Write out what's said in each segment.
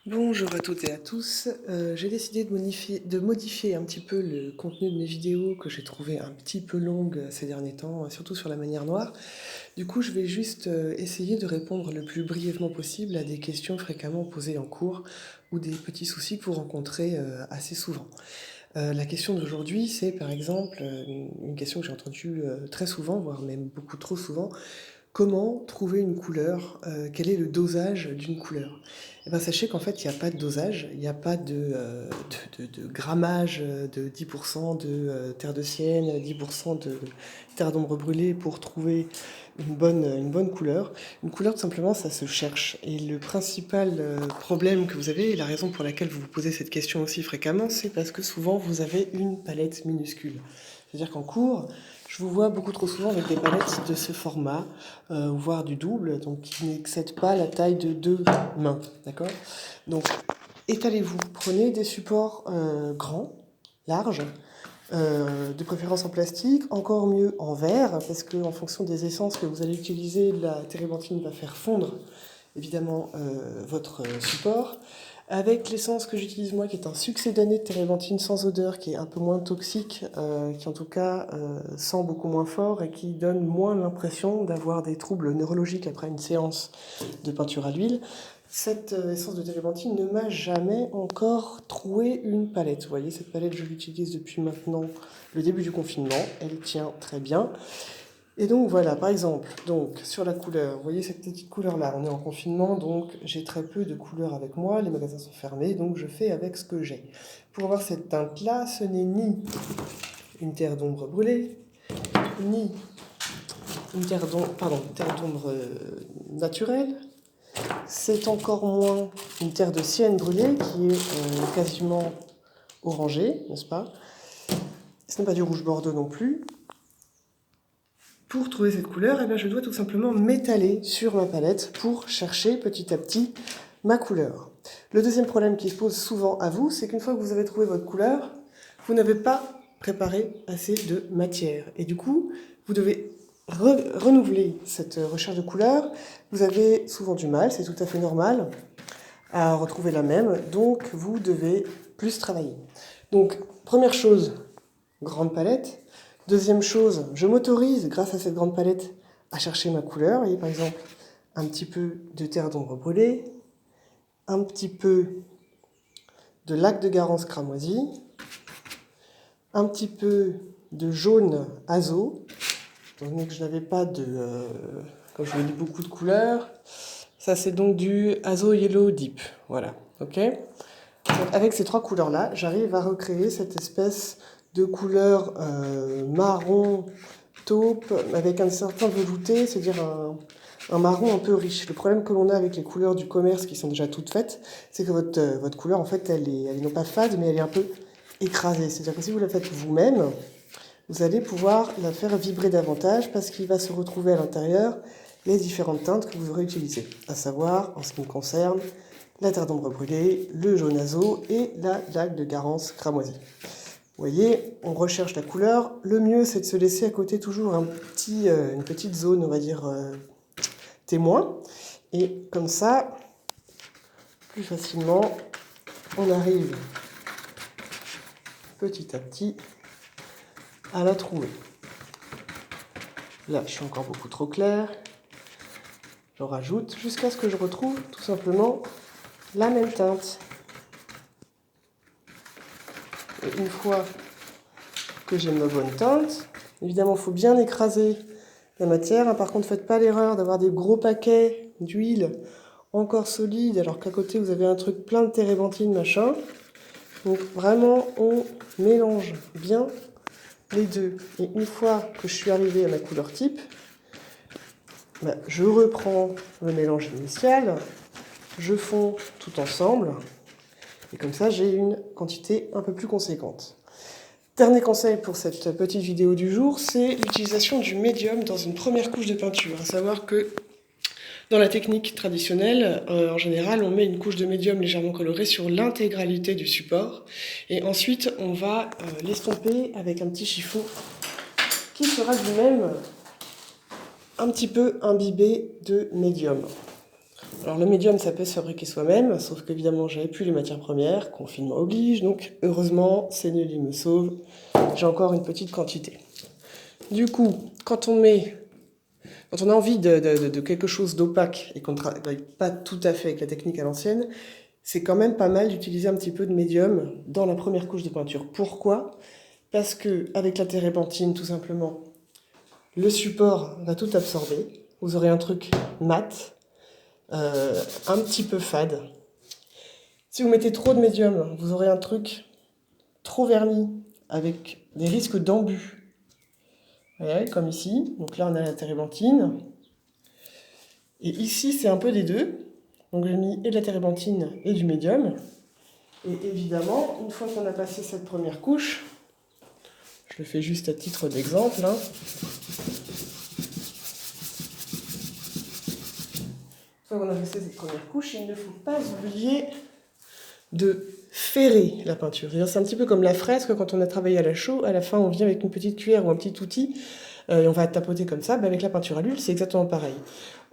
Bonjour à toutes et à tous. J'ai décidé de modifier un petit peu le contenu de mes vidéos que j'ai trouvé un petit peu longues ces derniers temps, surtout sur la manière noire. Du coup, je vais juste essayer de répondre le plus brièvement possible à des questions fréquemment posées en cours ou des petits soucis que vous rencontrez assez souvent. La question d'aujourd'hui, c'est par exemple une question que j'ai entendue très souvent, voire même beaucoup trop souvent. Comment trouver une couleur? Quel est le dosage d'une couleur? Eh ben, sachez qu'en fait, il n'y a pas de dosage, il n'y a pas de grammage de 10% de terre de sienne, 10% de terre d'ombre brûlée pour trouver une bonne couleur. Une couleur, tout simplement, ça se cherche. Et le principal problème que vous avez, et la raison pour laquelle vous vous posez cette question aussi fréquemment, c'est parce que souvent, vous avez une palette minuscule. C'est-à-dire qu'en cours, je vous vois beaucoup trop souvent avec des palettes de ce format, voire du double, donc qui n'excèdent pas la taille de 2 mains, d'accord? Donc, étalez-vous, prenez des supports grands, larges, de préférence en plastique, encore mieux en verre, parce qu'en fonction des essences que vous allez utiliser, la térébenthine va faire fondre évidemment votre support. Avec l'essence que j'utilise moi, qui est un succédané de térébenthine sans odeur, qui est un peu moins toxique, qui en tout cas sent beaucoup moins fort et qui donne moins l'impression d'avoir des troubles neurologiques après une séance de peinture à l'huile, cette essence de térébenthine ne m'a jamais encore troué une palette. Vous voyez, cette palette, je l'utilise depuis maintenant le début du confinement. Elle tient très bien. Et donc voilà, par exemple, donc sur la couleur, vous voyez cette petite couleur-là, on est en confinement, donc j'ai très peu de couleurs avec moi, les magasins sont fermés, donc je fais avec ce que j'ai. Pour avoir cette teinte-là, ce n'est ni une terre d'ombre brûlée, ni une terre d'ombre naturelle, c'est encore moins une terre de sienne brûlée qui est quasiment orangée, n'est-ce pas? Ce n'est pas du rouge bordeaux non plus. Pour trouver cette couleur, eh bien, je dois tout simplement m'étaler sur ma palette pour chercher petit à petit ma couleur. Le deuxième problème qui se pose souvent à vous, c'est qu'une fois que vous avez trouvé votre couleur, vous n'avez pas préparé assez de matière. Et du coup, vous devez renouveler cette recherche de couleur. Vous avez souvent du mal, c'est tout à fait normal, à retrouver la même. Donc, vous devez plus travailler. Donc, première chose, grande palette. Deuxième chose, je m'autorise, grâce à cette grande palette, à chercher ma couleur. Et par exemple, un petit peu de terre d'ombre brûlée, un petit peu de lac de Garance cramoisi, un petit peu de jaune azo, étant donné que je n'avais pas comme je vous ai dit, beaucoup de couleurs. Ça, c'est donc du Azo Yellow Deep. Voilà, ok? Donc, avec ces trois couleurs-là, j'arrive à recréer cette espèce de couleur marron taupe avec un certain velouté, c'est-à-dire un marron un peu riche. Le problème que l'on a avec les couleurs du commerce qui sont déjà toutes faites, c'est que votre couleur, en fait, elle est non pas fade, mais elle est un peu écrasée. C'est-à-dire que si vous la faites vous-même, vous allez pouvoir la faire vibrer davantage parce qu'il va se retrouver à l'intérieur les différentes teintes que vous aurez utilisées, à savoir, en ce qui me concerne, la terre d'ombre brûlée, le jaune azo et la laque de Garance cramoisie. Vous voyez, on recherche la couleur. Le mieux, c'est de se laisser à côté toujours une petite zone, on va dire, témoin. Et comme ça, plus facilement, on arrive petit à petit à la trouver. Là, je suis encore beaucoup trop clair. J'en rajoute jusqu'à ce que je retrouve tout simplement la même teinte. Et une fois que j'ai ma bonne teinte, évidemment, il faut bien écraser la matière. Par contre, faites pas l'erreur d'avoir des gros paquets d'huile encore solide, alors qu'à côté, vous avez un truc plein de térébenthine, machin. Donc, vraiment, on mélange bien les deux. Et une fois que je suis arrivée à ma couleur type, je reprends le mélange initial, je fonds tout ensemble, et comme ça, j'ai une quantité un peu plus conséquente. Dernier conseil pour cette petite vidéo du jour, c'est l'utilisation du médium dans une première couche de peinture. À savoir que dans la technique traditionnelle, en général, on met une couche de médium légèrement colorée sur l'intégralité du support. Et ensuite, on va l'estomper avec un petit chiffon qui sera lui-même un petit peu imbibé de médium. Alors le médium, ça peut se fabriquer soi-même, sauf qu'évidemment, j'avais plus les matières premières, confinement oblige, donc heureusement, Sennelier me sauve, j'ai encore une petite quantité. Du coup, quand on a envie de quelque chose d'opaque et qu'on ne travaille pas tout à fait avec la technique à l'ancienne, c'est quand même pas mal d'utiliser un petit peu de médium dans la première couche de peinture. Pourquoi? Parce que avec la térébenthine, tout simplement, le support va tout absorber. Vous aurez un truc mat, un petit peu fade. Si vous mettez trop de médium, vous aurez un truc trop verni, avec des risques d'embus. Ouais, comme ici. Donc là, on a la térébenthine. Et ici, c'est un peu des deux. Donc j'ai mis et de la térébenthine et du médium. Et évidemment, une fois qu'on a passé cette première couche, je le fais juste à titre d'exemple, hein. Une fois qu'on a passé cette première couche, il ne faut pas oublier de ferrer la peinture. C'est un petit peu comme la fresque, quand on a travaillé à la chaux, à la fin on vient avec une petite cuillère ou un petit outil, et on va tapoter comme ça. Avec la peinture à l'huile, c'est exactement pareil.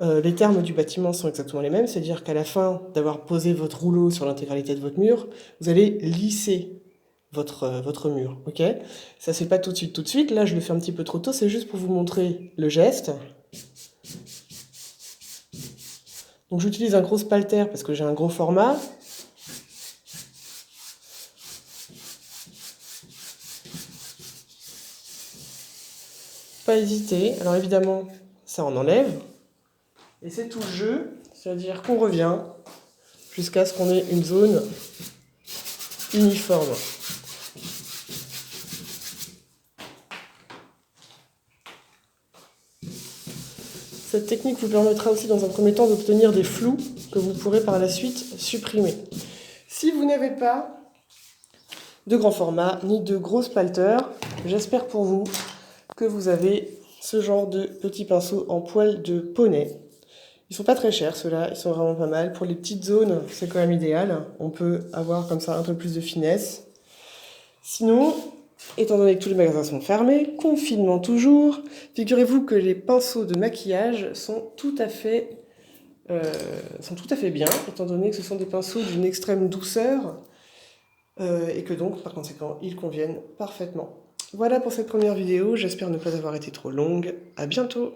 Les termes du bâtiment sont exactement les mêmes, c'est-à-dire qu'à la fin d'avoir posé votre rouleau sur l'intégralité de votre mur, vous allez lisser votre mur, ok? Ça se fait pas tout de suite, là je le fais un petit peu trop tôt, c'est juste pour vous montrer le geste. Donc j'utilise un gros spalter parce que j'ai un gros format. Pas hésiter, alors évidemment ça on enlève, et c'est tout le jeu, c'est-à-dire qu'on revient jusqu'à ce qu'on ait une zone uniforme. Cette technique vous permettra aussi dans un premier temps d'obtenir des flous que vous pourrez par la suite supprimer. Si vous n'avez pas de grand format ni de gros spalter, j'espère pour vous que vous avez ce genre de petits pinceaux en poil de poney. Ils sont pas très chers ceux-là, ils sont vraiment pas mal. Pour les petites zones, c'est quand même idéal. On peut avoir comme ça un peu plus de finesse. Sinon, étant donné que tous les magasins sont fermés, confinement toujours, figurez-vous que les pinceaux de maquillage sont tout à fait bien, étant donné que ce sont des pinceaux d'une extrême douceur, et que donc, par conséquent, ils conviennent parfaitement. Voilà pour cette première vidéo, j'espère ne pas avoir été trop longue. À bientôt!